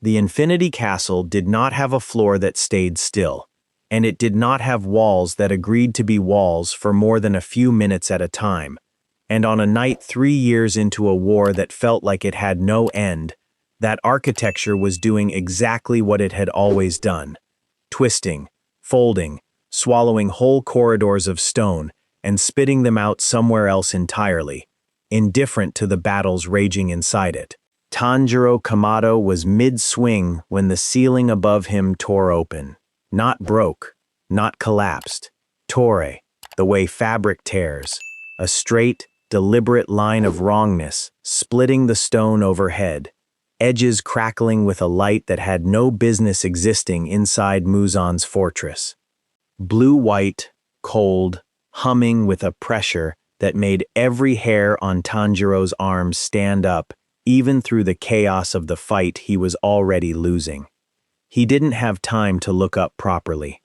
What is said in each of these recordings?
The Infinity Castle did not have a floor that stayed still, and it did not have walls that agreed to be walls for more than a few minutes at a time. And on a night 3 years into a war that felt like it had no end, that architecture was doing exactly what it had always done: twisting, folding, swallowing whole corridors of stone, and spitting them out somewhere else entirely, indifferent to the battles raging inside it. Tanjiro Kamado was mid-swing when the ceiling above him tore open. Not broke, not collapsed. Tore, the way fabric tears. A straight, deliberate line of wrongness, splitting the stone overhead. Edges crackling with a light that had no business existing inside Muzan's fortress. Blue-white, cold, humming with a pressure that made every hair on Tanjiro's arms stand up, even through the chaos of the fight he was already losing. He didn't have time to look up properly.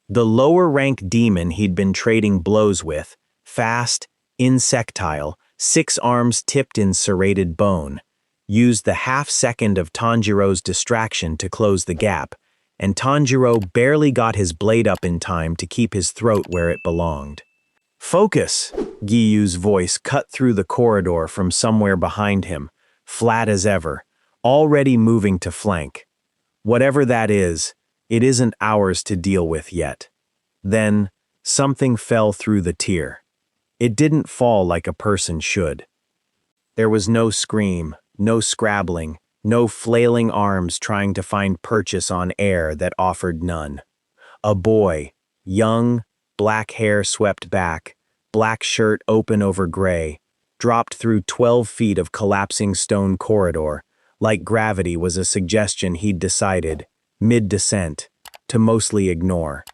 The lower-rank demon he'd been trading blows with, fast, insectile, 6 arms tipped in serrated bone, used the half-second of Tanjiro's distraction to close the gap, and Tanjiro barely got his blade up in time to keep his throat where it belonged. "Focus!" Giyu's voice cut through the corridor from somewhere behind him, flat as ever, already moving to flank. "Whatever that is, it isn't ours to deal with yet." Then, something fell through the tier. It didn't fall like a person should. There was no scream, no scrabbling, no flailing arms trying to find purchase on air that offered none. A boy, young, black hair swept back, black shirt open over gray, dropped through 12 feet of collapsing stone corridor, like gravity was a suggestion he'd decided, mid-descent, to mostly ignore.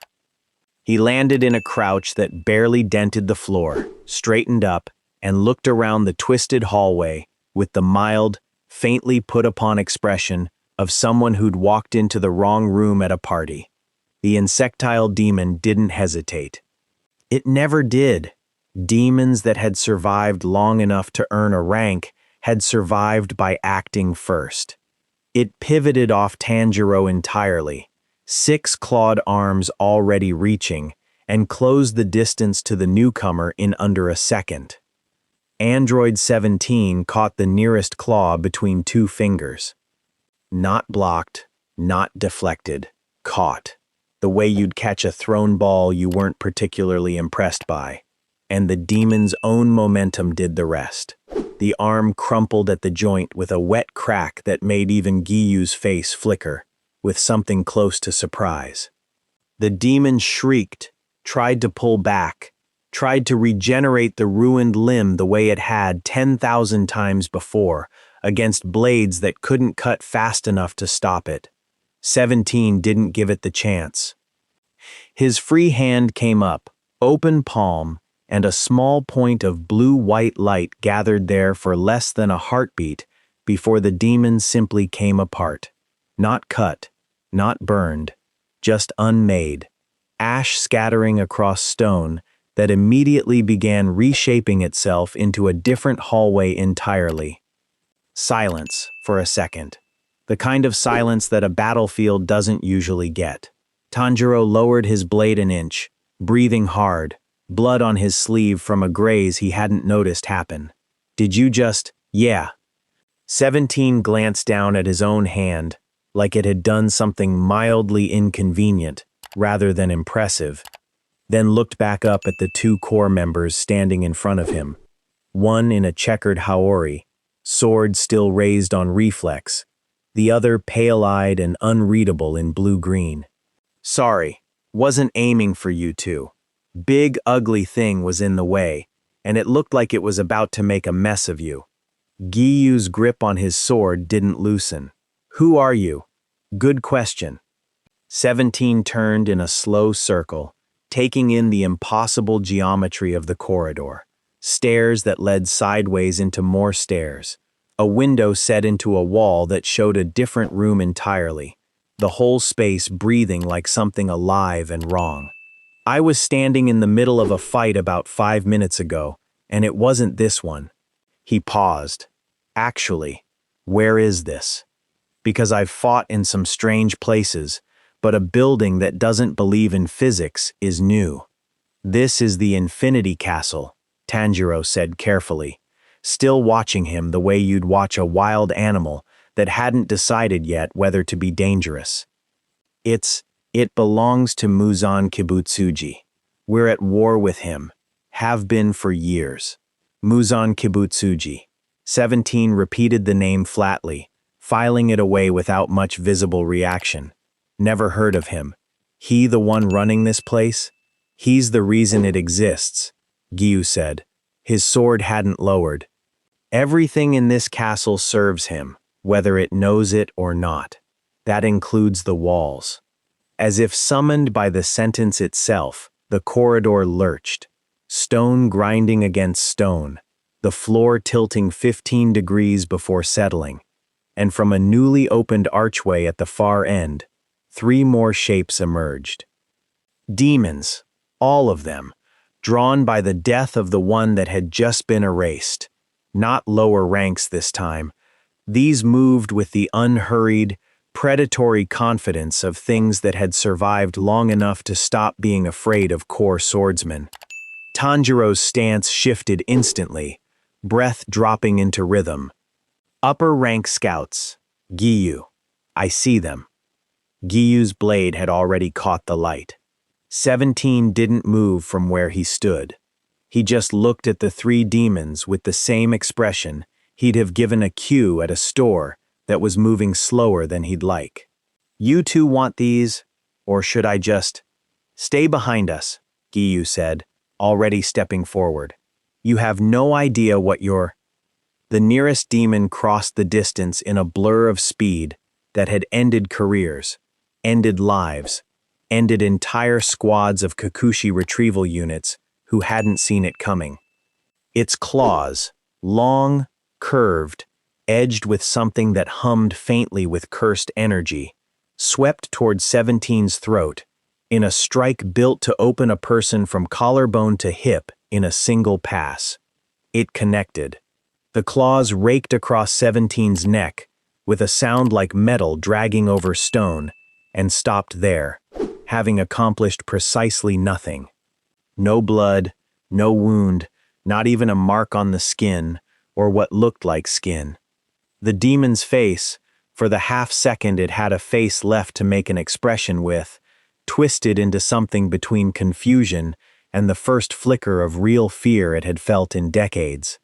He landed in a crouch that barely dented the floor, straightened up, and looked around the twisted hallway with the mild, faintly put-upon expression of someone who'd walked into the wrong room at a party. The insectile demon didn't hesitate. It never did. Demons that had survived long enough to earn a rank had survived by acting first. It pivoted off Tanjiro entirely, 6 clawed arms already reaching, and closed the distance to the newcomer in under a second. Android 17 caught the nearest claw between 2 fingers. Not blocked, not deflected, caught. The way you'd catch a thrown ball you weren't particularly impressed by. And the demon's own momentum did the rest. The arm crumpled at the joint with a wet crack that made even Giyu's face flicker, with something close to surprise. The demon shrieked, tried to pull back, tried to regenerate the ruined limb the way it had 10,000 times before, against blades that couldn't cut fast enough to stop it. 17 didn't give it the chance. His free hand came up, open palm, and a small point of blue-white light gathered there for less than a heartbeat before the demon simply came apart. Not cut, not burned, just unmade, ash scattering across stone that immediately began reshaping itself into a different hallway entirely. Silence for a second. The kind of silence that a battlefield doesn't usually get. Tanjiro lowered his blade an inch, breathing hard, blood on his sleeve from a graze he hadn't noticed happen. "Did you just—" "Yeah." 17 glanced down at his own hand, like it had done something mildly inconvenient, rather than impressive, then looked back up at the 2 core members standing in front of him, one in a checkered haori, sword still raised on reflex, the other pale-eyed and unreadable in blue-green. "Sorry, wasn't aiming for you two. Big ugly thing was in the way, and it looked like it was about to make a mess of you." Giyu's grip on his sword didn't loosen. "Who are you?" "Good question." 17 turned in a slow circle, taking in the impossible geometry of the corridor. Stairs that led sideways into more stairs. A window set into a wall that showed a different room entirely. The whole space breathing like something alive and wrong. "I was standing in the middle of a fight about 5 minutes ago, and it wasn't this one." He paused. "Actually, where is this?" because I've fought in some strange places, but a building that doesn't believe in physics is new. This is the Infinity Castle, Tanjiro said carefully, still watching him the way you'd watch a wild animal that hadn't decided yet whether to be dangerous. It belongs to Muzan Kibutsuji. We're at war with him, have been for years. Muzan Kibutsuji. 17 repeated the name flatly, filing it away without much visible reaction. Never heard of him. He the one running this place? He's the reason it exists, Gyu said. His sword hadn't lowered. Everything in this castle serves him, whether it knows it or not. That includes the walls. As if summoned by the sentence itself, the corridor lurched, stone grinding against stone, the floor tilting 15 degrees before settling, and from a newly opened archway at the far end, 3 more shapes emerged. Demons, all of them, drawn by the death of the one that had just been erased. Not lower ranks this time. These moved with the unhurried, predatory confidence of things that had survived long enough to stop being afraid of core swordsmen. Tanjiro's stance shifted instantly, breath dropping into rhythm. Upper rank scouts, Gyu. I see them. Gyu's blade had already caught the light. 17 didn't move from where he stood. He just looked at the 3 demons with the same expression he'd have given a queue at a store that was moving slower than he'd like. You 2 want these, or should I just... Stay behind us, Gyu said, already stepping forward. You have no idea what you're... The nearest demon crossed the distance in a blur of speed that had ended careers, ended lives, ended entire squads of Kikuchi retrieval units who hadn't seen it coming. Its claws, long, curved, edged with something that hummed faintly with cursed energy, swept toward 17's throat, in a strike built to open a person from collarbone to hip in a single pass. It connected. The claws raked across 17's neck, with a sound like metal dragging over stone, and stopped there, having accomplished precisely nothing. No blood, no wound, not even a mark on the skin, or what looked like skin. The demon's face, for the half-second it had a face left to make an expression with, twisted into something between confusion and the first flicker of real fear it had felt in decades.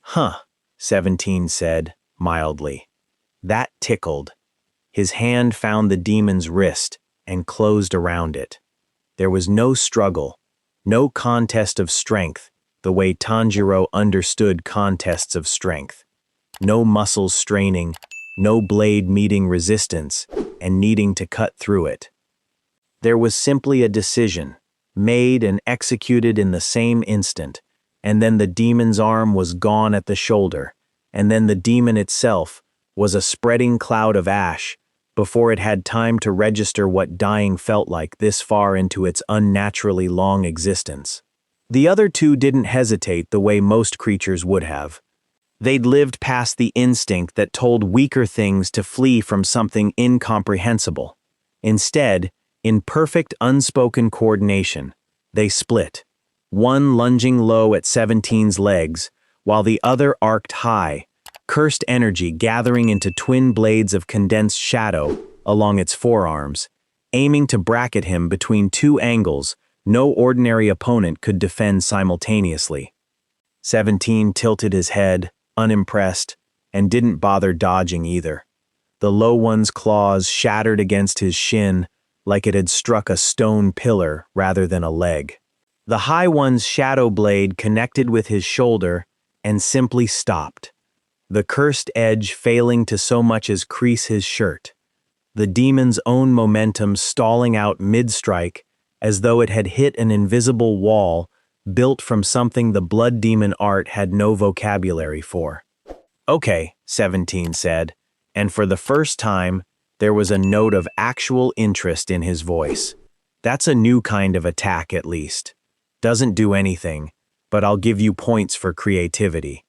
Huh, 17 said, mildly. That tickled. His hand found the demon's wrist and closed around it. There was no struggle, no contest of strength, the way Tanjiro understood contests of strength. No muscles straining, no blade meeting resistance and needing to cut through it. There was simply a decision, made and executed in the same instant, and then the demon's arm was gone at the shoulder, and then the demon itself was a spreading cloud of ash before it had time to register what dying felt like this far into its unnaturally long existence. The other 2 didn't hesitate the way most creatures would have. They'd lived past the instinct that told weaker things to flee from something incomprehensible. Instead, in perfect unspoken coordination, they split, one lunging low at 17's legs, while the other arced high, cursed energy gathering into twin blades of condensed shadow along its forearms, aiming to bracket him between 2 angles no ordinary opponent could defend simultaneously. 17 tilted his head, unimpressed, and didn't bother dodging either. The low one's claws shattered against his shin like it had struck a stone pillar rather than a leg. The high one's shadow blade connected with his shoulder and simply stopped, the cursed edge failing to so much as crease his shirt, the demon's own momentum stalling out mid-strike as though it had hit an invisible wall built from something the blood demon art had no vocabulary for. Okay, 17 said, and for the first time, there was a note of actual interest in his voice. That's a new kind of attack, at least. Doesn't do anything, but I'll give you points for creativity.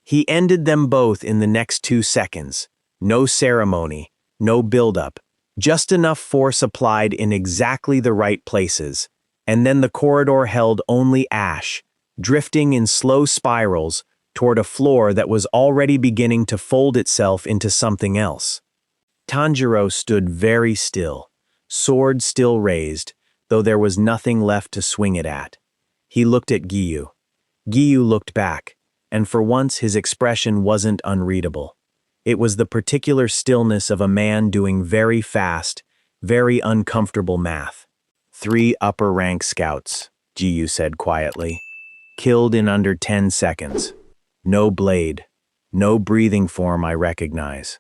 He ended them both in the next 2 seconds, No ceremony, no buildup, just enough force applied in exactly the right places, and then the corridor held only ash, drifting in slow spirals toward a floor that was already beginning to fold itself into something else. Tanjiro stood very still, sword still raised, though there was nothing left to swing it at. He looked at Giyu. Giyu looked back, and for once his expression wasn't unreadable. It was the particular stillness of a man doing very fast, very uncomfortable math. 3 upper-rank scouts, Giyu said quietly. Killed in under 10 seconds. No blade. No breathing form I recognize.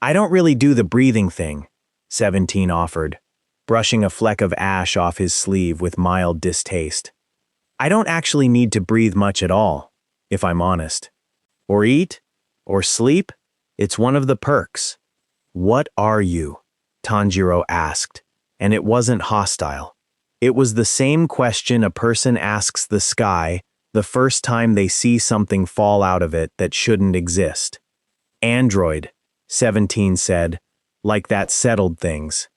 I don't really do the breathing thing, 17 offered, brushing a fleck of ash off his sleeve with mild distaste. I don't actually need to breathe much at all, if I'm honest. Or eat? Or sleep? It's one of the perks. What are you? Tanjiro asked, and it wasn't hostile. It was the same question a person asks the sky the first time they see something fall out of it that shouldn't exist. Android, 17 said, like that settled things.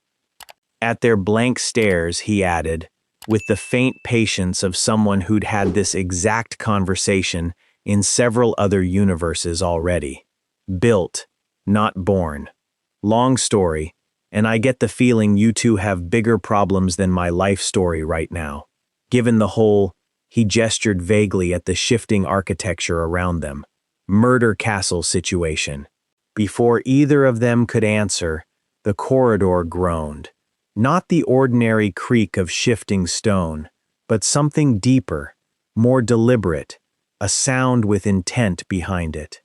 At their blank stares, he added, with the faint patience of someone who'd had this exact conversation in several other universes already. Built, not born. Long story, and I get the feeling you two have bigger problems than my life story right now. Given the whole, he gestured vaguely at the shifting architecture around them, murder castle situation. Before either of them could answer, the corridor groaned. Not the ordinary creak of shifting stone, but something deeper, more deliberate, a sound with intent behind it.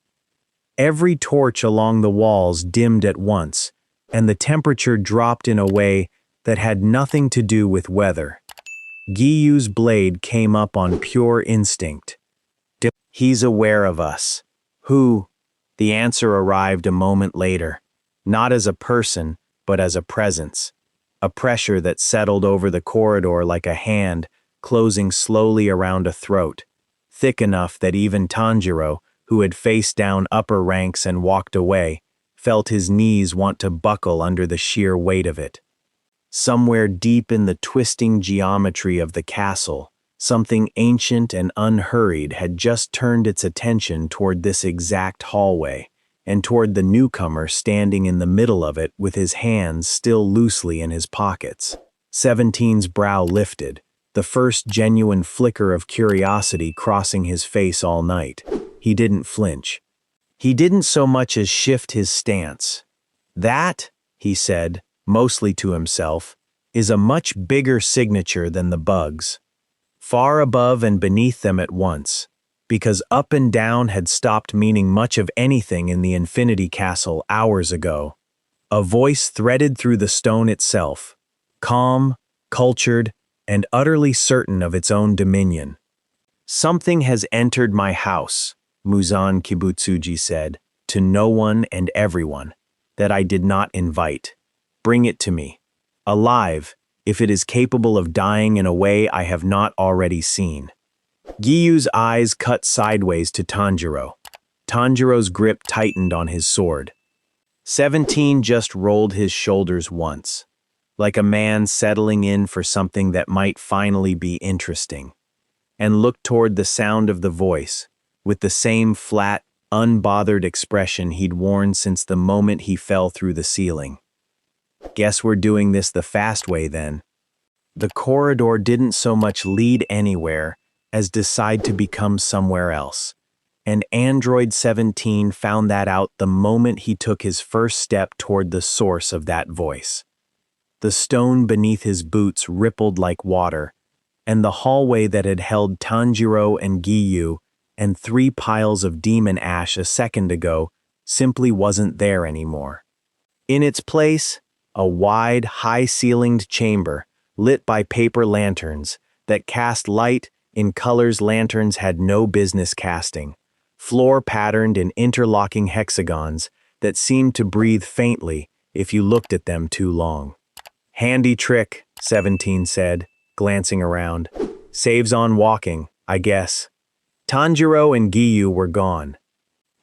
Every torch along the walls dimmed at once, and the temperature dropped in a way that had nothing to do with weather. Giyu's blade came up on pure instinct. He's aware of us. Who? The answer arrived a moment later, not as a person, but as a presence. A pressure that settled over the corridor like a hand closing slowly around a throat, thick enough that even Tanjiro, who had faced down upper ranks and walked away, felt his knees want to buckle under the sheer weight of it. Somewhere deep in the twisting geometry of the castle, something ancient and unhurried had just turned its attention toward this exact hallway, and toward the newcomer standing in the middle of it with his hands still loosely in his pockets. 17's brow lifted, the first genuine flicker of curiosity crossing his face all night. He didn't flinch. He didn't so much as shift his stance. That, he said, mostly to himself, is a much bigger signature than the bugs. Far above and beneath them at once, because up and down had stopped meaning much of anything in the Infinity Castle hours ago. A voice threaded through the stone itself, calm, cultured, and utterly certain of its own dominion. Something has entered my house, Muzan Kibutsuji said, to no one and everyone, that I did not invite. Bring it to me. Alive, if it is capable of dying in a way I have not already seen. Giyu's eyes cut sideways to Tanjiro. Tanjiro's grip tightened on his sword. 17 just rolled his shoulders once, like a man settling in for something that might finally be interesting, and looked toward the sound of the voice, with the same flat, unbothered expression he'd worn since the moment he fell through the ceiling. Guess we're doing this the fast way then. The corridor didn't so much lead anywhere as decide to become somewhere else, and Android 17 found that out the moment he took his first step toward the source of that voice. The stone beneath his boots rippled like water, and the hallway that had held Tanjiro and Giyu and 3 piles of demon ash a second ago simply wasn't there anymore. In its place, a wide, high-ceilinged chamber lit by paper lanterns that cast light in colors lanterns had no business casting, floor patterned in interlocking hexagons that seemed to breathe faintly if you looked at them too long. Handy trick, 17 said, glancing around. Saves on walking, I guess. Tanjiro and Giyu were gone.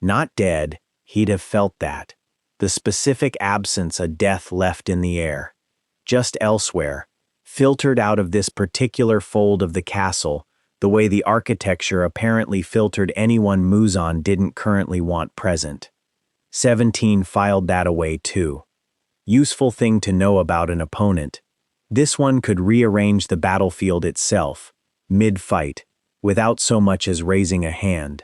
Not dead, he'd have felt that. the specific absence a death left in the air. Just elsewhere, filtered out of this particular fold of the castle, the way the architecture apparently filtered anyone Muzan didn't currently want present. 17 filed that away too. Useful thing to know about an opponent. This one could rearrange the battlefield itself, mid-fight, without so much as raising a hand.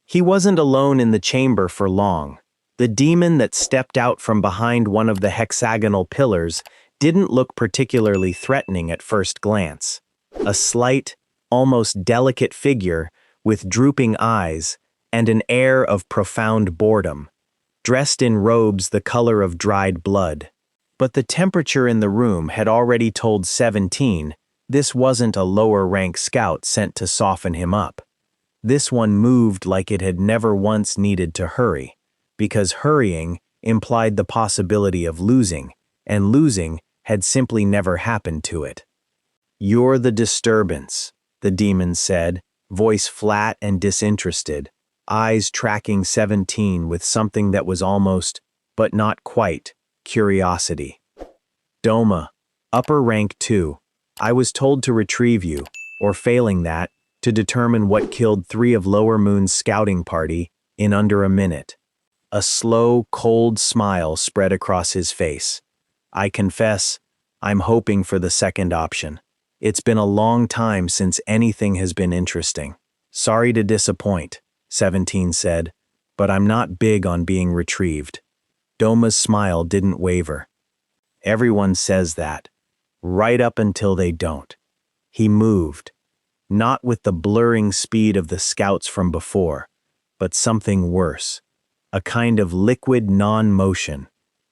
He wasn't alone in the chamber for long. The demon that stepped out from behind one of the hexagonal pillars didn't look particularly threatening at first glance. A slight, almost delicate figure with drooping eyes and an air of profound boredom, dressed in robes the color of dried blood. But the temperature in the room had already told 17 this wasn't a lower-rank scout sent to soften him up. This one moved like it had never once needed to hurry, because hurrying implied the possibility of losing, and losing had simply never happened to it. "You're the disturbance," the demon said, voice flat and disinterested, eyes tracking 17 with something that was almost, but not quite, curiosity. "Doma, upper rank 2. I was told to retrieve you, or failing that, to determine what killed 3 of Lower Moon's scouting party in under a minute." A slow, cold smile spread across his face. "I confess, I'm hoping for the second option. It's been a long time since anything has been interesting. Sorry to disappoint," 17 said, "but I'm not big on being retrieved." Doma's smile didn't waver. "Everyone says that, right up until they don't." He moved, not with the blurring speed of the scouts from before, but something worse, a kind of liquid non-motion,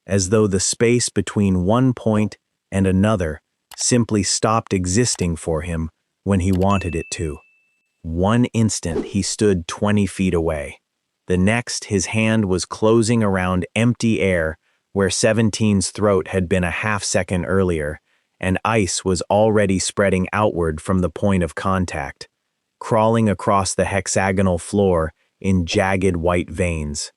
as though the space between one point and another simply stopped existing for him when he wanted it to. One instant he stood 20 feet away. The next his hand was closing around empty air where 17's throat had been a half-second earlier, and ice was already spreading outward from the point of contact, crawling across the hexagonal floor in jagged white veins.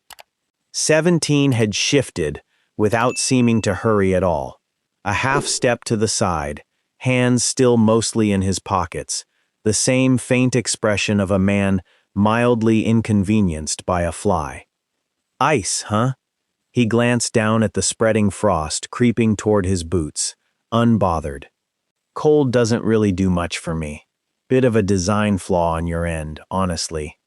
17 had shifted without seeming to hurry at all. A half step to the side, hands still mostly in his pockets, the same faint expression of a man mildly inconvenienced by a fly. "Ice, huh?" He glanced down at the spreading frost creeping toward his boots, unbothered. "Cold doesn't really do much for me. Bit of a design flaw on your end, honestly."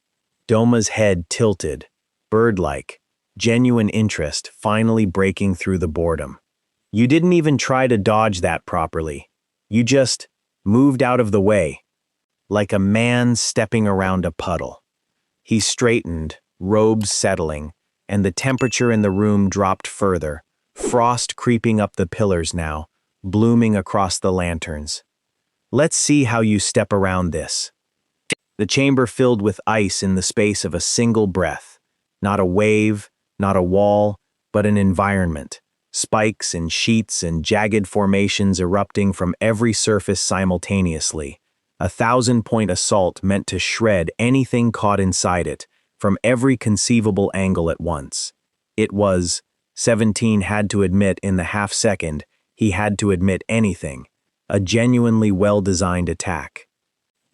Doma's head tilted, bird-like, genuine interest finally breaking through the boredom. "You didn't even try to dodge that properly. You just moved out of the way, like a man stepping around a puddle." He straightened, robes settling, and the temperature in the room dropped further, frost creeping up the pillars now, blooming across the lanterns. "Let's see how you step around this." The chamber filled with ice in the space of a single breath. Not a wave, not a wall, but an environment. Spikes and sheets and jagged formations erupting from every surface simultaneously. A 1,000-point assault meant to shred anything caught inside it, from every conceivable angle at once. It was, 17 had to admit in the half-second, he had to admit anything, a genuinely well-designed attack.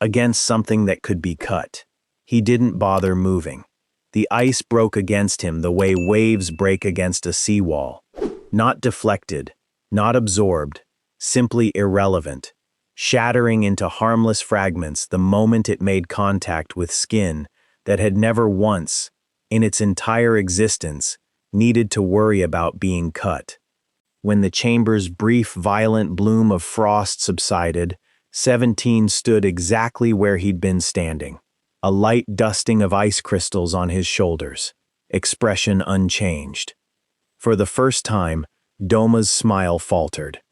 Against something that could be cut. He didn't bother moving. The ice broke against him the way waves break against a seawall. Not deflected, not absorbed, simply irrelevant, shattering into harmless fragments the moment it made contact with skin that had never once, in its entire existence, needed to worry about being cut. When the chamber's brief, violent bloom of frost subsided, 17 stood exactly where he'd been standing, a light dusting of ice crystals on his shoulders, expression unchanged. For the first time, Doma's smile faltered.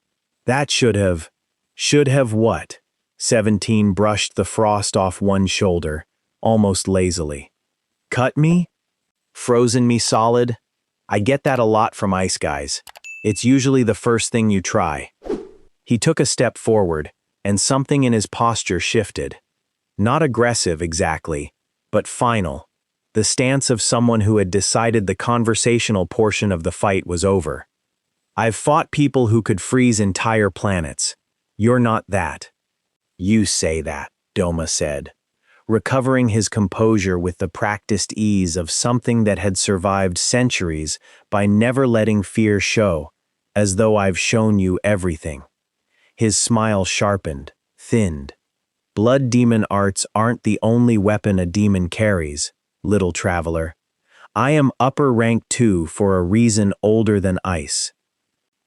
"That should have what?" 17 brushed the frost off one shoulder, almost lazily. "Cut me? Frozen me solid? I get that a lot from ice guys. It's usually the first thing you try." He took a step forward, and something in his posture shifted. Not aggressive exactly, but final. the stance of someone who had decided the conversational portion of the fight was over. I've fought people who could freeze entire planets. You're not that. You say that, Doma said, recovering his composure with the practiced ease of something that had survived centuries by never letting fear show, as though I've shown you everything. His smile sharpened, thinned. Blood demon arts aren't the only weapon a demon carries, little traveler. I am upper rank too for a reason older than ice.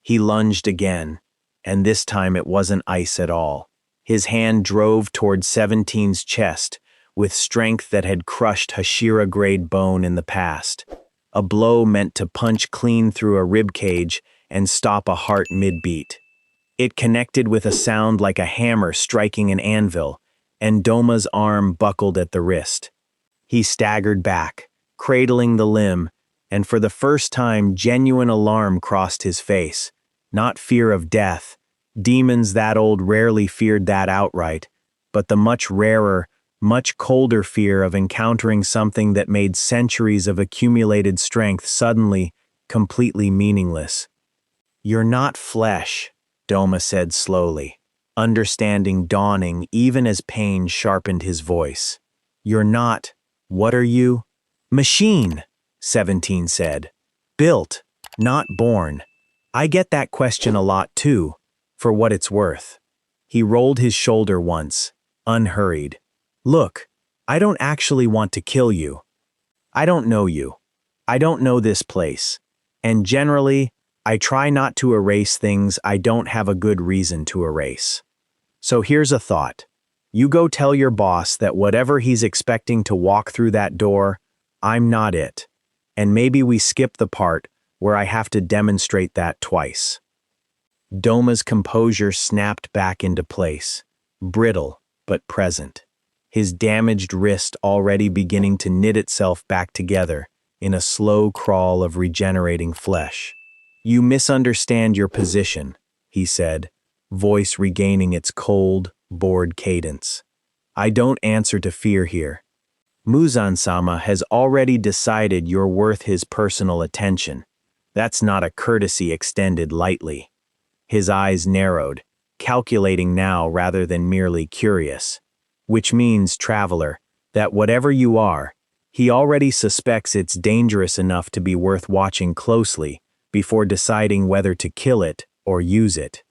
He lunged again, and this time it wasn't ice at all. His hand drove toward 17's chest with strength that had crushed Hashira-grade bone in the past. A blow meant to punch clean through a ribcage and stop a heart mid-beat. It connected with a sound like a hammer striking an anvil, and Doma's arm buckled at the wrist. He staggered back, cradling the limb, and for the first time genuine alarm crossed his face. Not fear of death. Demons that old rarely feared that outright, but the much rarer, much colder fear of encountering something that made centuries of accumulated strength suddenly, completely meaningless. You're not flesh, Doma said slowly, understanding dawning even as pain sharpened his voice. You're not, what are you? Machine, 17 said. Built, not born. I get that question a lot too, for what it's worth. He rolled his shoulder once, unhurried. Look, I don't actually want to kill you. I don't know you. I don't know this place. And generally, I try not to erase things I don't have a good reason to erase. So here's a thought. You go tell your boss that whatever he's expecting to walk through that door, I'm not it. And maybe we skip the part where I have to demonstrate that twice. Doma's composure snapped back into place, brittle but present, his damaged wrist already beginning to knit itself back together in a slow crawl of regenerating flesh. You misunderstand your position, he said, voice regaining its cold, bored cadence. I don't answer to fear here. Muzan-sama has already decided you're worth his personal attention. That's not a courtesy extended lightly. His eyes narrowed, calculating now rather than merely curious. Which means, traveler, that whatever you are, he already suspects it's dangerous enough to be worth watching closely before deciding whether to kill it or use it.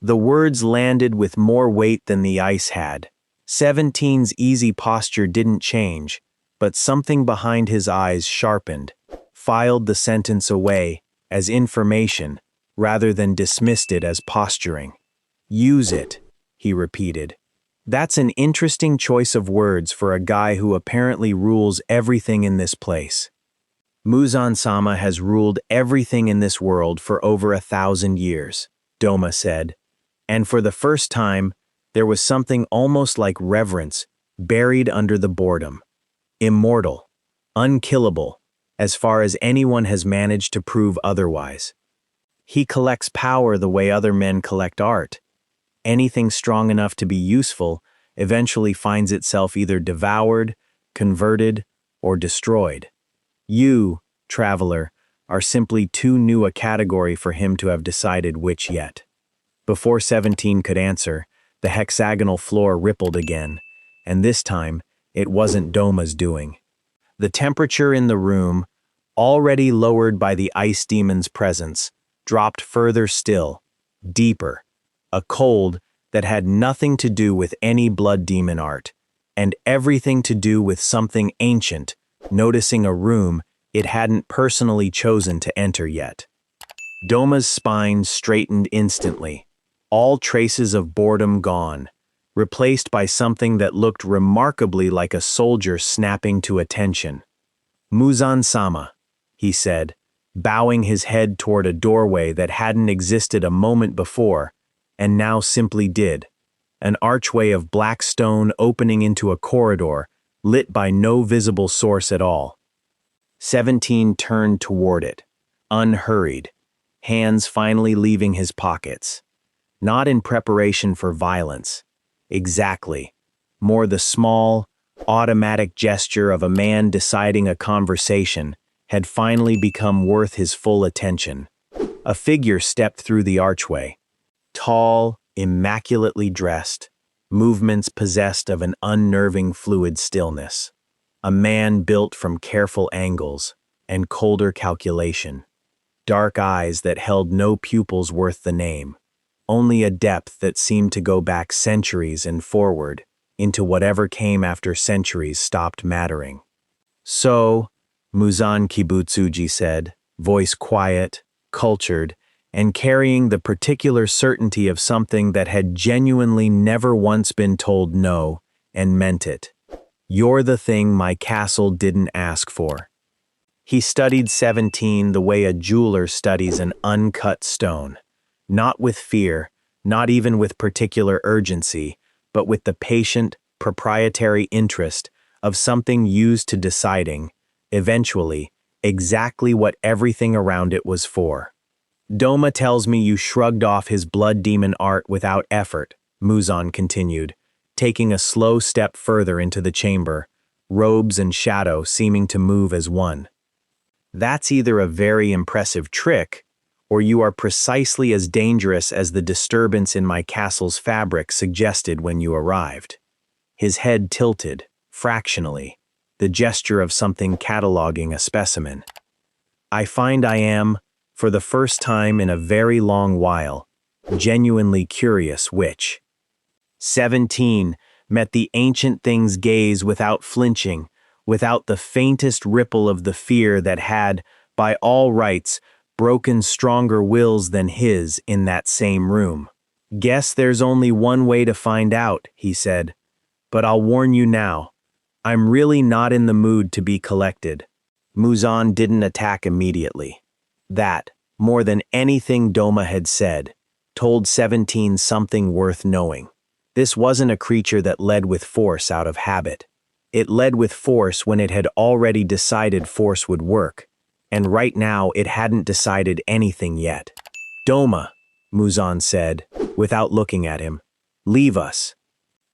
The words landed with more weight than the ice had. 17's easy posture didn't change, but something behind his eyes sharpened, filed the sentence away as information rather than dismissed it as posturing. Use it, he repeated. That's an interesting choice of words for a guy who apparently rules everything in this place. Muzan-sama has ruled everything in this world for over 1,000 years, Doma said, and for the first time, there was something almost like reverence buried under the boredom. Immortal, unkillable, as far as anyone has managed to prove otherwise. He collects power the way other men collect art. Anything strong enough to be useful eventually finds itself either devoured, converted, or destroyed. You, traveler, are simply too new a category for him to have decided which yet. Before 17 could answer, the hexagonal floor rippled again, and this time, it wasn't Doma's doing. The temperature in the room, already lowered by the ice demon's presence, dropped further still, deeper, a cold that had nothing to do with any blood demon art, and everything to do with something ancient, noticing a room it hadn't personally chosen to enter yet. Doma's spine straightened instantly, all traces of boredom gone, replaced by something that looked remarkably like a soldier snapping to attention. Muzan-sama, he said, bowing his head toward a doorway that hadn't existed a moment before, and now simply did, an archway of black stone opening into a corridor, lit by no visible source at all. 17 turned toward it, unhurried, hands finally leaving his pockets. Not in preparation for violence. Exactly. More the small, automatic gesture of a man deciding a conversation had finally become worth his full attention. A figure stepped through the archway. Tall, immaculately dressed, movements possessed of an unnerving fluid stillness. A man built from careful angles and colder calculation. Dark eyes that held no pupils worth the name. Only a depth that seemed to go back centuries and forward into whatever came after centuries stopped mattering. So, Muzan Kibutsuji said, voice quiet, cultured, and carrying the particular certainty of something that had genuinely never once been told no, and meant it. You're the thing my castle didn't ask for. He studied 17 the way a jeweler studies an uncut stone. Not with fear, not even with particular urgency, but with the patient, proprietary interest of something used to deciding, eventually, exactly what everything around it was for. Doma tells me you shrugged off his blood demon art without effort, Muzan continued, taking a slow step further into the chamber, robes and shadow seeming to move as one. That's either a very impressive trick, or you are precisely as dangerous as the disturbance in my castle's fabric suggested when you arrived. His head tilted, fractionally, the gesture of something cataloging a specimen. I find I am, for the first time in a very long while, genuinely curious which. 17 met the ancient thing's gaze without flinching, without the faintest ripple of the fear that had, by all rights, broken stronger wills than his in that same room. Guess there's only one way to find out, he said. But I'll warn you now, I'm really not in the mood to be collected. Muzan didn't attack immediately. That, more than anything Doma had said, told 17 something worth knowing. This wasn't a creature that led with force out of habit. It led with force when it had already decided force would work, and right now it hadn't decided anything yet. Doma, Muzan said, without looking at him, leave us.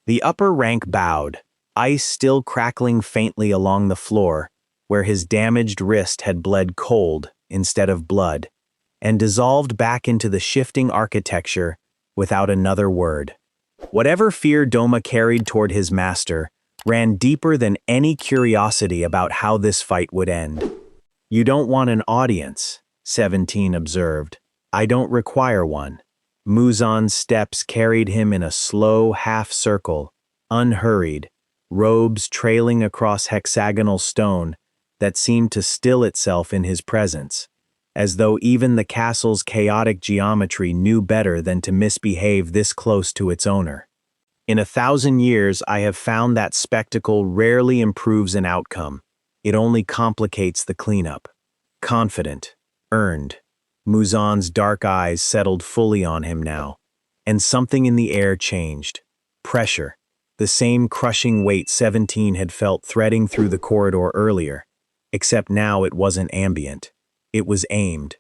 The upper rank bowed, ice still crackling faintly along the floor, where his damaged wrist had bled cold instead of blood, and dissolved back into the shifting architecture without another word. Whatever fear Doma carried toward his master ran deeper than any curiosity about how this fight would end. You don't want an audience, 17 observed. I don't require one. Muzan's steps carried him in a slow half-circle, unhurried, robes trailing across hexagonal stone that seemed to still itself in his presence, as though even the castle's chaotic geometry knew better than to misbehave this close to its owner. In 1,000 years, I have found that spectacle rarely improves an outcome. It only complicates the cleanup. Confident, earned, Muzan's dark eyes settled fully on him now, and something in the air changed. Pressure, the same crushing weight 17 had felt threading through the corridor earlier, except now it wasn't ambient. It was aimed.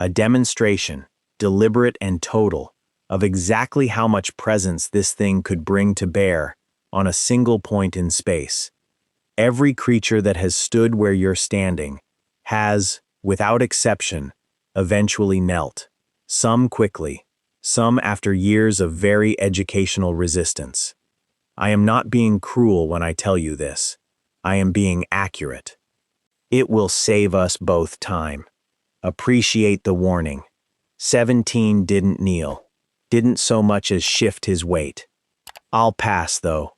A demonstration, deliberate and total, of exactly how much presence this thing could bring to bear on a single point in space. Every creature that has stood where you're standing has, without exception, eventually knelt. Some quickly, some after years of very educational resistance. I am not being cruel when I tell you this. I am being accurate. It will save us both time. Appreciate the warning. 17 didn't kneel, didn't so much as shift his weight. I'll pass, though.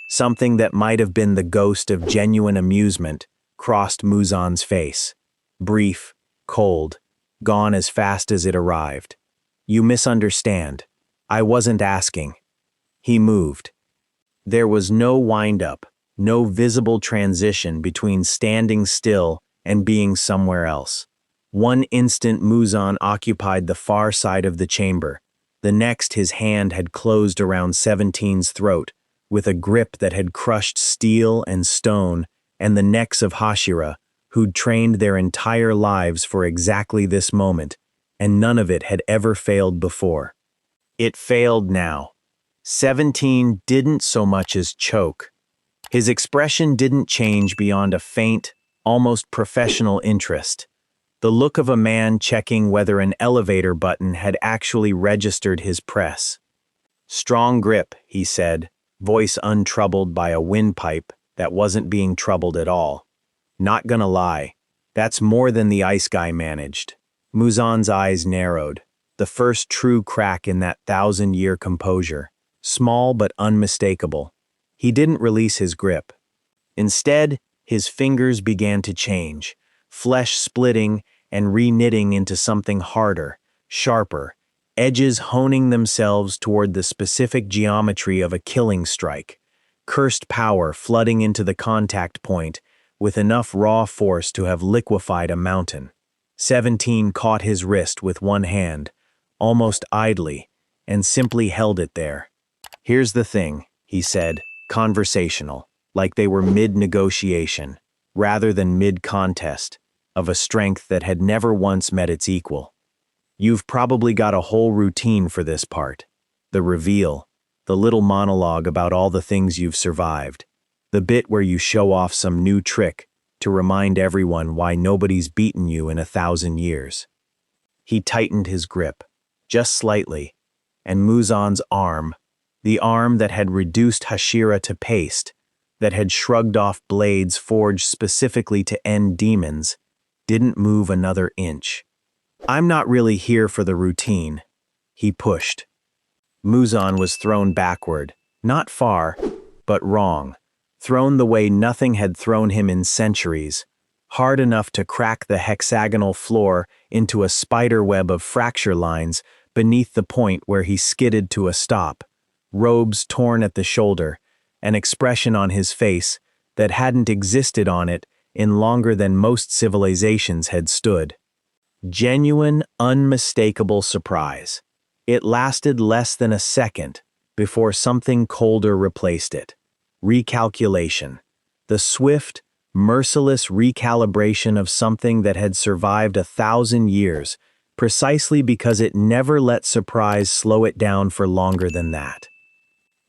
Something that might have been the ghost of genuine amusement crossed Muzan's face. Brief, cold, gone as fast as it arrived. You misunderstand. I wasn't asking. He moved. There was no wind-up, no visible transition between standing still and being somewhere else. One instant Muzan occupied the far side of the chamber. The next his hand had closed around 17's throat, with a grip that had crushed steel and stone and the necks of Hashira, who'd trained their entire lives for exactly this moment, and none of it had ever failed before. It failed now. 17 didn't so much as choke. His expression didn't change beyond a faint, almost professional interest. The look of a man checking whether an elevator button had actually registered his press. "Strong grip," he said, voice untroubled by a windpipe that wasn't being troubled at all. "Not gonna lie, that's more than the ice guy managed." Muzan's eyes narrowed, the first true crack in that 1,000-year composure, small but unmistakable. He didn't release his grip. Instead, his fingers began to change, flesh splitting and re-knitting into something harder, sharper, edges honing themselves toward the specific geometry of a killing strike, cursed power flooding into the contact point with enough raw force to have liquefied a mountain. 17 caught his wrist with one hand, almost idly, and simply held it there. "Here's the thing," he said, conversational, like they were mid-negotiation, rather than mid-contest, of a strength that had never once met its equal. "You've probably got a whole routine for this part. The reveal, the little monologue about all the things you've survived, the bit where you show off some new trick to remind everyone why nobody's beaten you in 1,000 years. He tightened his grip, just slightly, and Muzan's arm, the arm that had reduced Hashira to paste, that had shrugged off blades forged specifically to end demons, didn't move another inch. "I'm not really here for the routine," he pushed. Muzan was thrown backward, not far, but wrong, thrown the way nothing had thrown him in centuries, hard enough to crack the hexagonal floor into a spider web of fracture lines beneath the point where he skidded to a stop, robes torn at the shoulder, an expression on his face that hadn't existed on it in longer than most civilizations had stood. Genuine, unmistakable surprise. It lasted less than a second before something colder replaced it. Recalculation. The swift, merciless recalibration of something that had survived 1,000 years, precisely because it never let surprise slow it down for longer than that.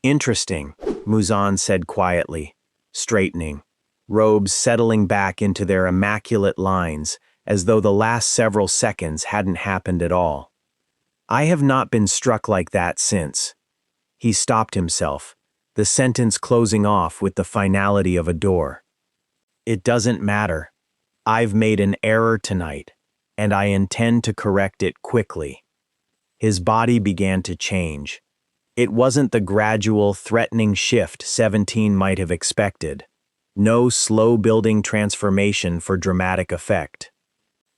"Interesting," Muzan said quietly, straightening, robes settling back into their immaculate lines as though the last several seconds hadn't happened at all. "I have not been struck like that since." He stopped himself, the sentence closing off with the finality of a door. "It doesn't matter. I've made an error tonight, and I intend to correct it quickly." His body began to change. It wasn't the gradual, threatening shift 17 might have expected. No slow-building transformation for dramatic effect.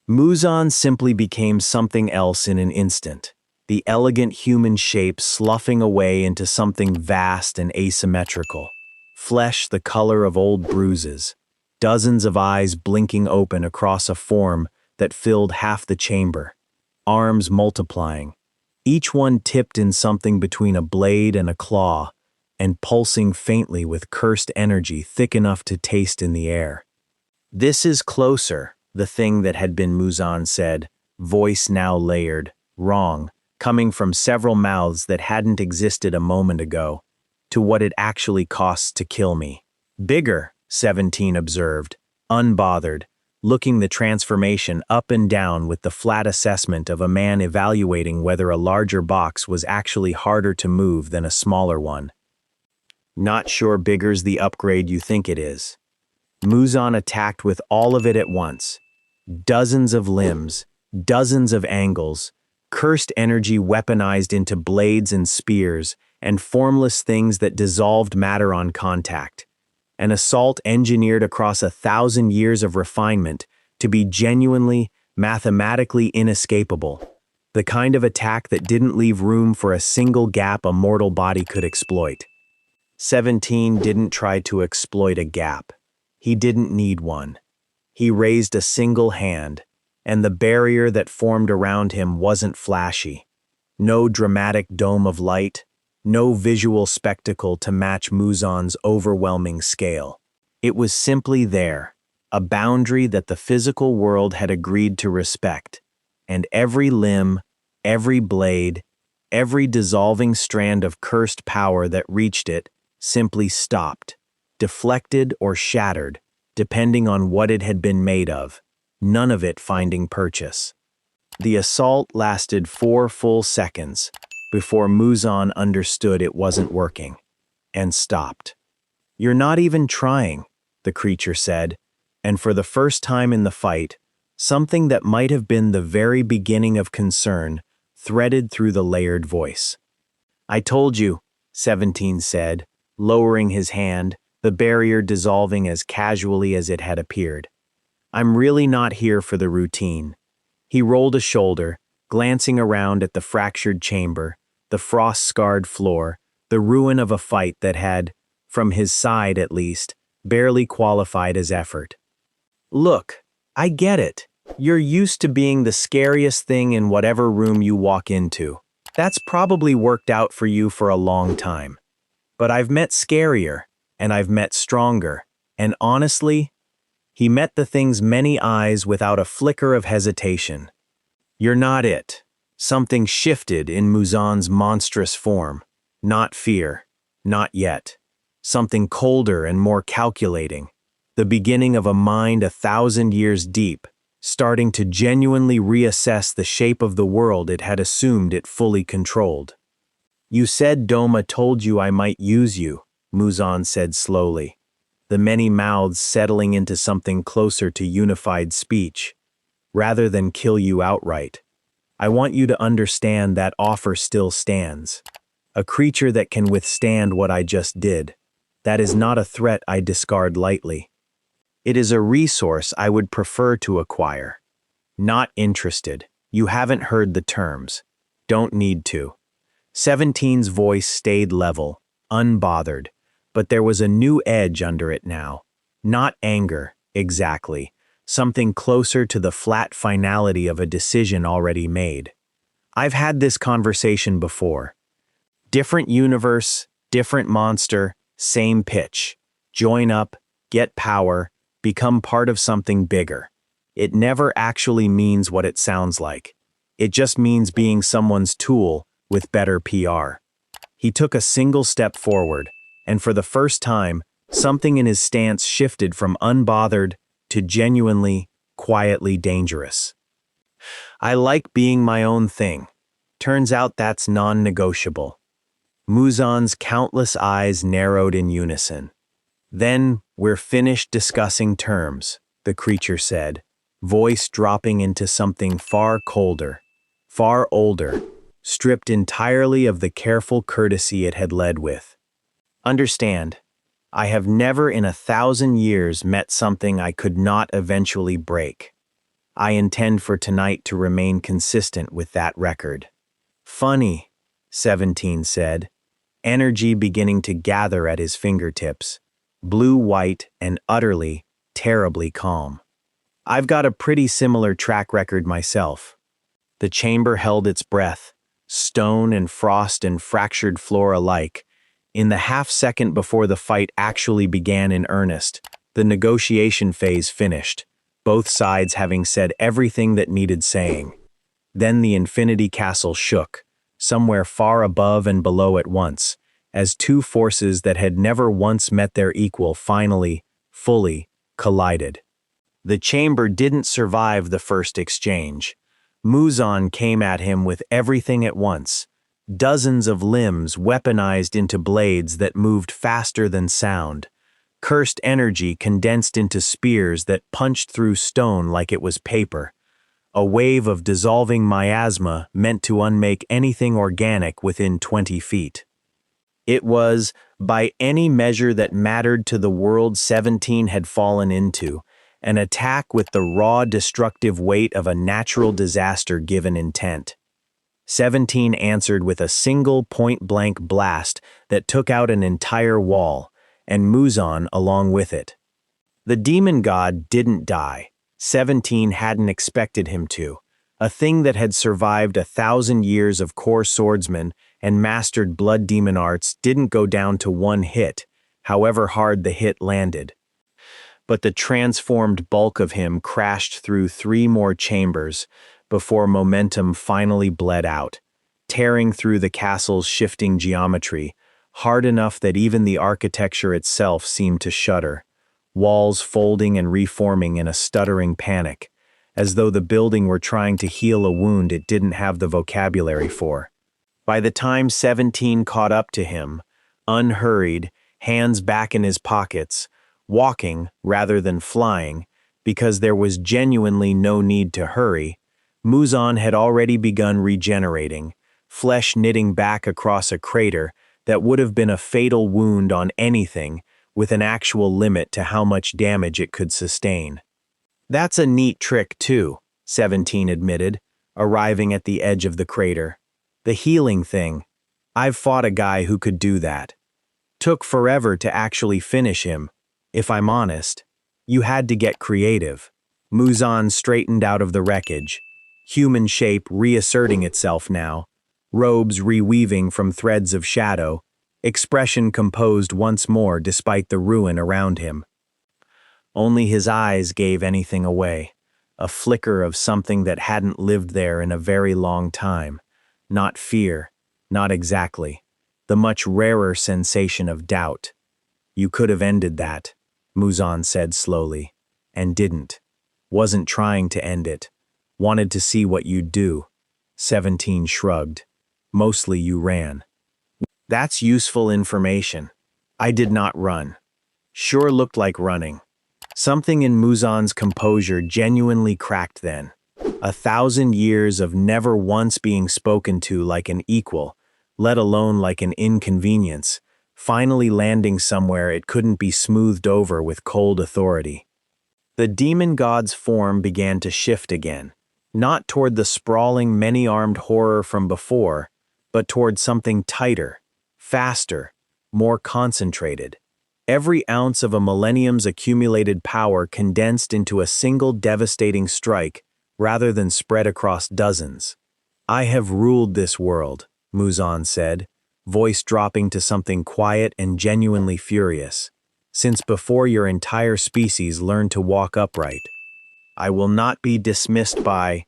Muzan simply became something else in an instant, the elegant human shape sloughing away into something vast and asymmetrical. Flesh the color of old bruises, dozens of eyes blinking open across a form that filled half the chamber, arms multiplying, each one tipped in something between a blade and a claw, and pulsing faintly with cursed energy thick enough to taste in the air. "This is closer," the thing that had been Muzan said, voice now layered, wrong, coming from several mouths that hadn't existed a moment ago, "to what it actually costs to kill me." "Bigger," 17 observed, unbothered, looking the transformation up and down with the flat assessment of a man evaluating whether a larger box was actually harder to move than a smaller one. "Not sure bigger's the upgrade you think it is." Muzan attacked with all of it at once. Dozens of limbs, dozens of angles, cursed energy weaponized into blades and spears, and formless things that dissolved matter on contact. An assault engineered across 1,000 years of refinement to be genuinely, mathematically inescapable. The kind of attack that didn't leave room for a single gap a mortal body could exploit. 17 didn't try to exploit a gap. He didn't need one. He raised a single hand, and the barrier that formed around him wasn't flashy. No dramatic dome of light, no visual spectacle to match Muzan's overwhelming scale. It was simply there, a boundary that the physical world had agreed to respect, and every limb, every blade, every dissolving strand of cursed power that reached it simply stopped, deflected or shattered, depending on what it had been made of, none of it finding purchase. The assault lasted 4 full seconds before Muzan understood it wasn't working, and stopped. "You're not even trying," the creature said, and for the first time in the fight, something that might have been the very beginning of concern threaded through the layered voice. "I told you," 17 said, lowering his hand, the barrier dissolving as casually as it had appeared. "I'm really not here for the routine." He rolled a shoulder, glancing around at the fractured chamber, the frost-scarred floor, the ruin of a fight that had, from his side at least, barely qualified as effort. "Look, I get it. You're used to being the scariest thing in whatever room you walk into. That's probably worked out for you for a long time. But I've met scarier, and I've met stronger, and honestly," he met the thing's many eyes without a flicker of hesitation. "You're not it." Something shifted in Muzan's monstrous form. Not fear. Not yet. Something colder and more calculating. The beginning of a mind 1,000 years deep, starting to genuinely reassess the shape of the world it had assumed it fully controlled. "You said Doma told you I might use you," Muzan said slowly, the many mouths settling into something closer to unified speech. "Rather than kill you outright. I want you to understand that offer still stands. A creature that can withstand what I just did. That is not a threat I discard lightly. It is a resource I would prefer to acquire. Not interested. You haven't heard the terms. Don't need to." 17's voice stayed level, unbothered, but there was a new edge under it now. Not anger, exactly. Something closer to the flat finality of a decision already made. "I've had this conversation before. Different universe, different monster, same pitch. Join up, get power, become part of something bigger. It never actually means what it sounds like. It just means being someone's tool with better PR." He took a single step forward, and for the first time, something in his stance shifted from unbothered to genuinely, quietly dangerous. "I like being my own thing. Turns out that's non-negotiable." Muzan's countless eyes narrowed in unison. "Then we're finished discussing terms," the creature said, voice dropping into something far colder, far older, stripped entirely of the careful courtesy it had led with. "Understand, I have never in 1,000 years met something I could not eventually break. I intend for tonight to remain consistent with that record." "Funny," 17 said, energy beginning to gather at his fingertips, blue-white and utterly, terribly calm. "I've got a pretty similar track record myself." The chamber held its breath, stone and frost and fractured floor alike. In the half-second before the fight actually began in earnest, the negotiation phase finished, both sides having said everything that needed saying. Then the Infinity Castle shook, somewhere far above and below at once, as two forces that had never once met their equal finally, fully, collided. The chamber didn't survive the first exchange. Muzan came at him with everything at once, dozens of limbs weaponized into blades that moved faster than sound, cursed energy condensed into spears that punched through stone like it was paper, a wave of dissolving miasma meant to unmake anything organic within 20 feet. It was, by any measure that mattered to the world 17 had fallen into, an attack with the raw destructive weight of a natural disaster given intent. 17 answered with a single point-blank blast that took out an entire wall, and Muzan along with it. The demon god didn't die. 17 hadn't expected him to. A thing that had survived 1,000 years of core swordsman and mastered blood demon arts didn't go down to one hit, however hard the hit landed. But the transformed bulk of him crashed through 3 more chambers before momentum finally bled out, tearing through the castle's shifting geometry, hard enough that even the architecture itself seemed to shudder, walls folding and reforming in a stuttering panic, as though the building were trying to heal a wound it didn't have the vocabulary for. By the time 17 caught up to him, unhurried, hands back in his pockets, walking rather than flying, because there was genuinely no need to hurry, Muzan had already begun regenerating, flesh knitting back across a crater that would have been a fatal wound on anything with an actual limit to how much damage it could sustain. That's a neat trick too, 17 admitted, arriving at the edge of the crater. The healing thing. I've fought a guy who could do that. Took forever to actually finish him. If I'm honest, you had to get creative. Muzan straightened out of the wreckage, human shape reasserting itself now, robes reweaving from threads of shadow, expression composed once more despite the ruin around him. Only his eyes gave anything away, a flicker of something that hadn't lived there in a very long time. Not fear, not exactly, the much rarer sensation of doubt. You could have ended that, Muzan said slowly, and didn't. Wasn't trying to end it. Wanted to see what you'd do. 17 shrugged. Mostly you ran. That's useful information. I did not run. Sure looked like running. Something in Muzan's composure genuinely cracked then. 1,000 years of never once being spoken to like an equal, let alone like an inconvenience, finally landing somewhere it couldn't be smoothed over with cold authority. The demon god's form began to shift again, not toward the sprawling, many-armed horror from before, but toward something tighter, faster, more concentrated. Every ounce of a millennium's accumulated power condensed into a single devastating strike rather than spread across dozens. I have ruled this world, Muzan said, voice dropping to something quiet and genuinely furious, since before your entire species learned to walk upright. I will not be dismissed by,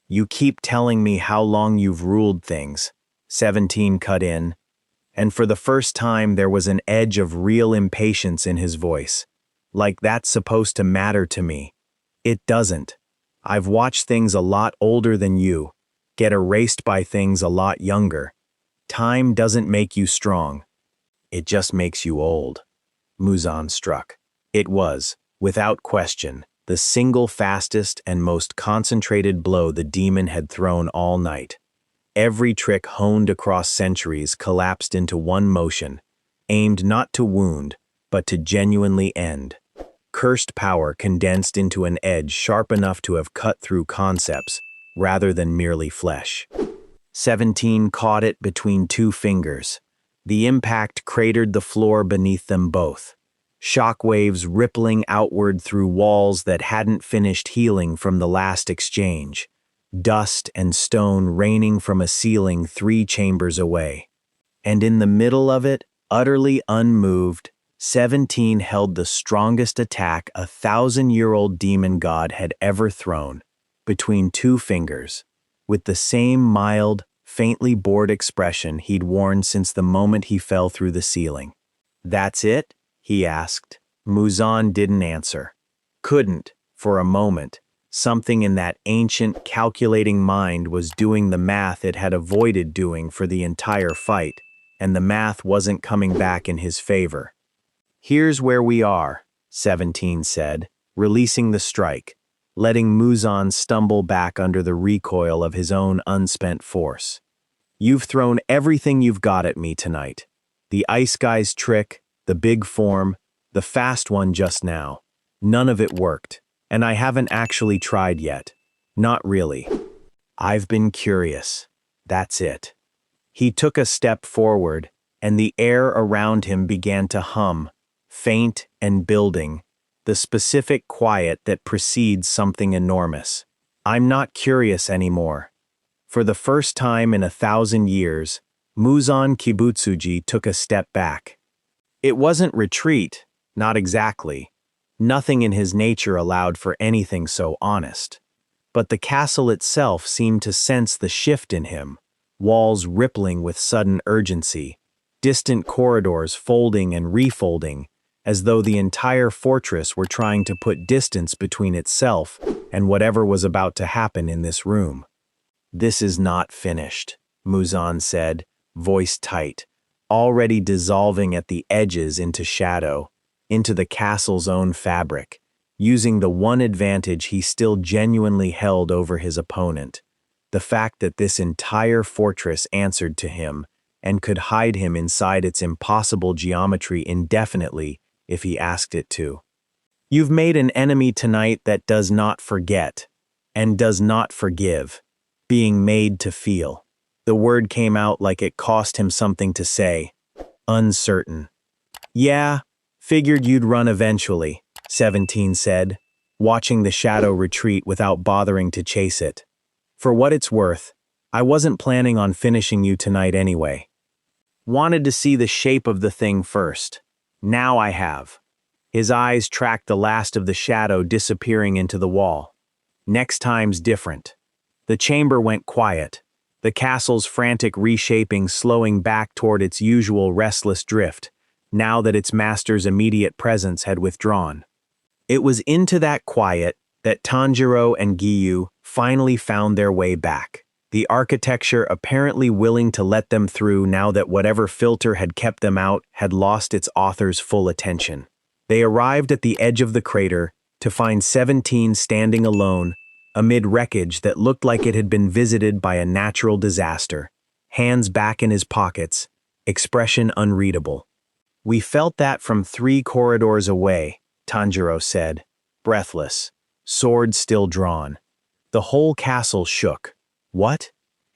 you keep telling me how long you've ruled things, 17 cut in, and for the first time there was an edge of real impatience in his voice. Like that's supposed to matter to me. It doesn't. I've watched things a lot older than you, get erased by things a lot younger. Time doesn't make you strong. It just makes you old. Muzan struck. It was, without question, the single fastest and most concentrated blow the demon had thrown all night. Every trick honed across centuries collapsed into one motion, aimed not to wound, but to genuinely end. Cursed power condensed into an edge sharp enough to have cut through concepts, rather than merely flesh. 17 caught it between two fingers. The impact cratered the floor beneath them both. Shockwaves rippling outward through walls that hadn't finished healing from the last exchange. Dust and stone raining from a ceiling 3 chambers away. And in the middle of it, utterly unmoved, 17 held the strongest attack a 1,000-year-old demon god had ever thrown, between 2 fingers, with the same mild, faintly bored expression he'd worn since the moment he fell through the ceiling. That's it? He asked. Muzan didn't answer. Couldn't, for a moment. Something in that ancient, calculating mind was doing the math it had avoided doing for the entire fight, and the math wasn't coming back in his favor. Here's where we are, 17 said, releasing the strike, letting Muzan stumble back under the recoil of his own unspent force. You've thrown everything you've got at me tonight. The ice guy's trick, the big form, the fast one just now. None of it worked, and I haven't actually tried yet. Not really. I've been curious. That's it. He took a step forward, and the air around him began to hum, faint and building, the specific quiet that precedes something enormous. I'm not curious anymore. For the first time in 1,000 years, Muzan Kibutsuji took a step back. It wasn't retreat, not exactly. Nothing in his nature allowed for anything so honest. But the castle itself seemed to sense the shift in him, walls rippling with sudden urgency, distant corridors folding and refolding, as though the entire fortress were trying to put distance between itself and whatever was about to happen in this room. "This is not finished," Muzan said, voice tight, already dissolving at the edges into shadow, into the castle's own fabric, using the one advantage he still genuinely held over his opponent, the fact that this entire fortress answered to him and could hide him inside its impossible geometry indefinitely if he asked it to. "You've made an enemy tonight that does not forget and does not forgive, being made to feel." The word came out like it cost him something to say. Uncertain. "Yeah, figured you'd run eventually," 17 said, watching the shadow retreat without bothering to chase it. "For what it's worth, I wasn't planning on finishing you tonight anyway. Wanted to see the shape of the thing first. Now I have." His eyes tracked the last of the shadow disappearing into the wall. "Next time's different." The chamber went quiet, the castle's frantic reshaping slowing back toward its usual restless drift, now that its master's immediate presence had withdrawn. It was into that quiet that Tanjiro and Giyu finally found their way back, the architecture apparently willing to let them through now that whatever filter had kept them out had lost its author's full attention. They arrived at the edge of the crater to find 17 standing alone amid wreckage that looked like it had been visited by a natural disaster, hands back in his pockets, expression unreadable. "We felt that from 3 corridors away," Tanjiro said, breathless, sword still drawn. The whole castle shook. "What?"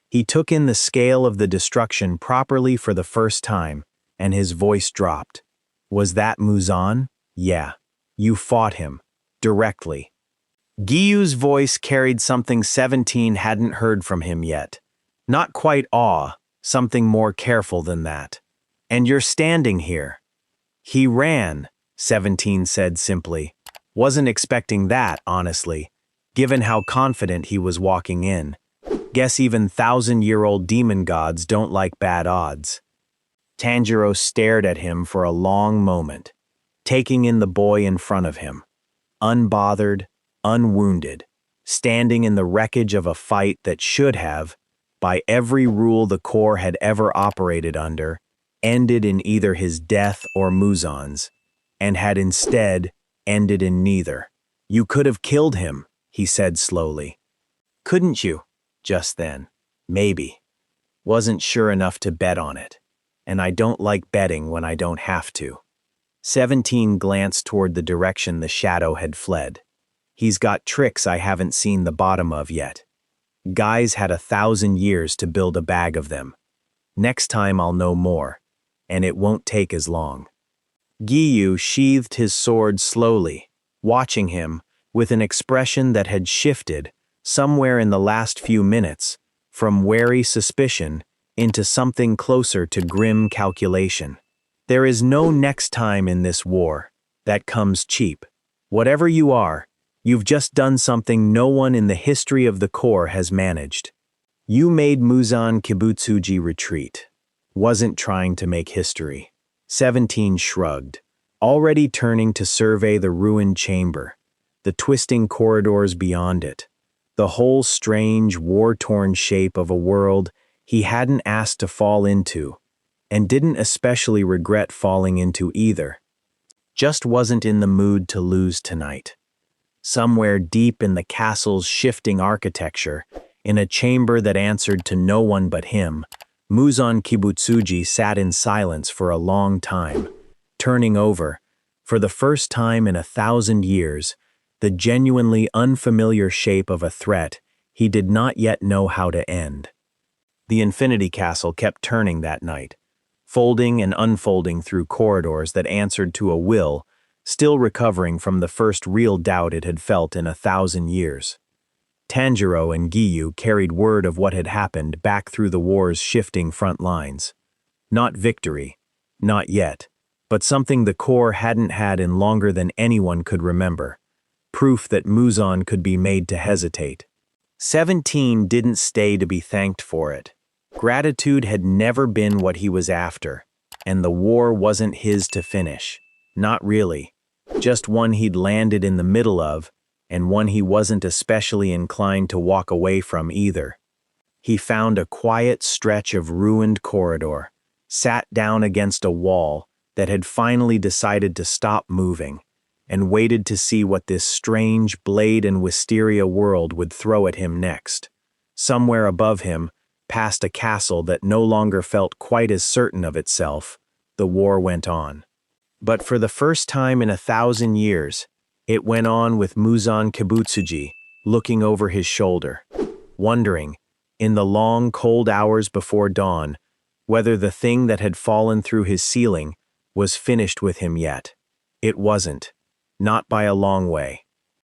He took in the scale of the destruction properly for the first time, and his voice dropped. "Was that Muzan? Yeah. You fought him. Directly." Giyu's voice carried something 17 hadn't heard from him yet. Not quite awe, something more careful than that. "And you're standing here." "He ran," 17 said simply. "Wasn't expecting that, honestly, given how confident he was walking in. Guess even 1,000-year-old demon gods don't like bad odds." Tanjiro stared at him for a long moment, taking in the boy in front of him. Unbothered, unwounded, standing in the wreckage of a fight that should have, by every rule the Corps had ever operated under, ended in either his death or Muzan's, and had instead ended in neither. "You could have killed him," he said slowly. "Couldn't you?" Just then. "Maybe. Wasn't sure enough to bet on it. And I don't like betting when I don't have to." 17 glanced toward the direction the shadow had fled. "He's got tricks I haven't seen the bottom of yet. Guys had 1,000 years to build a bag of them. Next time I'll know more, and it won't take as long." Giyu sheathed his sword slowly, watching him with an expression that had shifted somewhere in the last few minutes from wary suspicion into something closer to grim calculation. "There is no next time in this war. That comes cheap. Whatever you are, you've just done something no one in the history of the Corps has managed. You made Muzan Kibutsuji retreat. Wasn't trying to make history." 17 shrugged, already turning to survey the ruined chamber, the twisting corridors beyond it, the whole strange, war-torn shape of a world he hadn't asked to fall into, and didn't especially regret falling into either. Just wasn't in the mood to lose tonight. Somewhere deep in the castle's shifting architecture, in a chamber that answered to no one but him, Muzan Kibutsuji sat in silence for a long time, turning over, for the first time in 1,000 years, the genuinely unfamiliar shape of a threat he did not yet know how to end. The Infinity Castle kept turning that night, folding and unfolding through corridors that answered to a will, still recovering from the first real doubt it had felt in 1,000 years. Tanjiro and Giyu carried word of what had happened back through the war's shifting front lines. Not victory, not yet, but something the Corps hadn't had in longer than anyone could remember. Proof that Muzan could be made to hesitate. 17 didn't stay to be thanked for it. Gratitude had never been what he was after. And the war wasn't his to finish. Not really. Just one he'd landed in the middle of, and one he wasn't especially inclined to walk away from either. He found a quiet stretch of ruined corridor, sat down against a wall that had finally decided to stop moving, and waited to see what this strange Blade and Wisteria world would throw at him next. Somewhere above him, past a castle that no longer felt quite as certain of itself, the war went on. But for the first time in 1,000 years, it went on with Muzan Kibutsuji looking over his shoulder, wondering, in the long, cold hours before dawn, whether the thing that had fallen through his ceiling was finished with him yet. It wasn't, not by a long way.